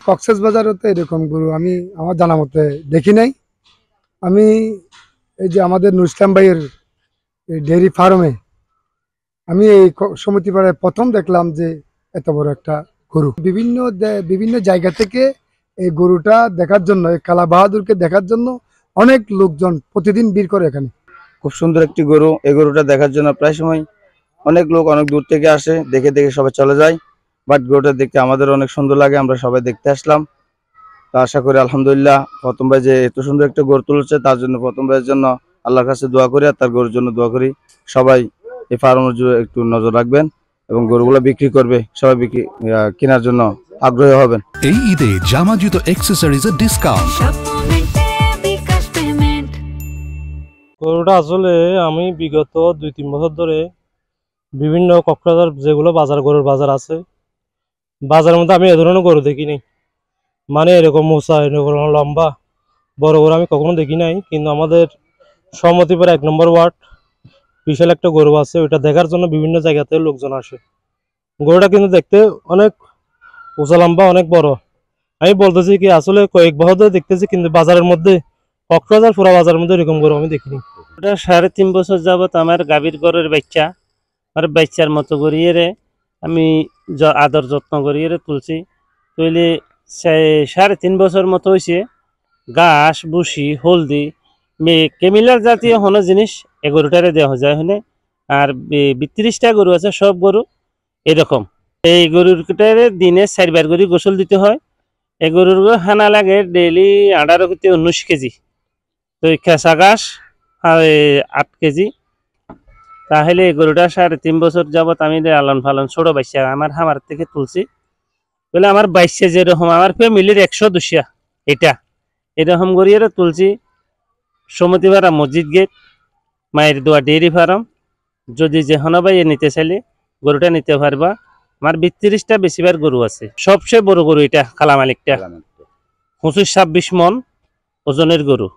কক্সবাজারেতে এরকম গরু আমি আমার জানা মতে দেখি নাই। আমি এই যে আমাদের নুর ইসলাম ভাইয়ের ডেয়ারি ফার্মে আমি এই সমিতিপাড়ায় প্রথম দেখলাম যে এত বড় একটা গরু। বিভিন্ন জায়গা থেকে এই গরুটা দেখার জন্য, এই কালা বাহাদুরকে দেখার জন্য অনেক লোকজন প্রতিদিন ভিড় করে এখানে। খুব সুন্দর একটি গরু। এই গরুটা দেখার জন্য প্রায় সময় অনেক লোক অনেক দূর থেকে আসে, দেখে দেখে সবাই চলে যায়। বাট গরুটা দেখতে আমাদের অনেক সুন্দর লাগে, আমরা সবাই দেখতে আসলাম। তো আশা করি আলহামদুলিল্লাহ প্রথম ভাই যে এত সুন্দর একটা গরু তুলেছে তার জন্য প্রথম ভাইয়ের জন্য আল্লাহর কাছে দোয়া করি, আর তার গরুর জন্য দোয়া করি। সবাই এই ফার্মের জন্য একটু নজর রাখবেন এবং গরুগুলো বিক্রি করবে, সবাই কেনার জন্য আগ্রহী হবেন। এই ঈদে জামা জুতো অ্যাক্সেসরিজের ডিসকাউন্ট। গরুটা আসলে আমি বিগত 2-3 বছর ধরে বিভিন্ন কক্সবাজার যেগুলো গরুর বাজার আছে, বাজারের মধ্যে আমি এ ধরনের গরু দেখিনি। মানে এরকম মোছা, এরকম লম্বা বড় গরু আমি কখনো দেখি নাই। কিন্তু আমাদের সমতিপাড়া 1 নম্বর ওয়ার্ড বিশাল একটা গরু আছে, ওইটা দেখার জন্য বিভিন্ন জায়গাতে লোকজন আসে। গরুটা কিন্তু দেখতে অনেক উঁচা লম্বা, অনেক বড়। আমি বলতেছি কি আসলে কয়েক বছর ধরে দেখতেছি, কিন্তু বাজারের মধ্যে কক্সবাজার পুরা বাজারের মধ্যে এরকম গরু আমি দেখিনি। ওটা 3.5 বছর যাবত আমার গাভীর গরুর বাচ্চা, আর বাচ্চার মতো করিয়ে আমি আদর যত্ন করিয়ে তুলছি। তুইলে 3.5 বছর মতো হয়েছে। ঘাস, ভুসি, হলদি, কেমিলার জাতীয় কোনো জিনিস এ গরুটারে দেওয়া যায় হলে। আর 32টা গরু আছে, সব গরু এরকম। এই গরুটারে দিনে 4 বার করে গোসল দিতে হয়। এই গরুর খানা লাগে ডেইলি 18-19 কেজি। তো খেসা ঘাস 8 কেজি। তাহলে এই গরুটা 3.5 বছর যাবত আমি লালন পালন ছোট বাচ্চা আমার খামার থেকে তুলছি বলে আমার বাচ্চা যেরকম আমার ফ্যামিলির 100-200 এটা এরকম করিয়ে তুলছি। সমতিপাড়া মসজিদ গেট, মায়ের দোয়া ডেয়ারি ফার্ম। যদি যেখানে ভাই নিতে চাইলে গরুটা নিতে পারবা। আমার 32টা বেশিবার গরু আছে। সবচেয়ে বড় গরু এটা, খালা মালিকটা 25-26 মন ওজনের গরু।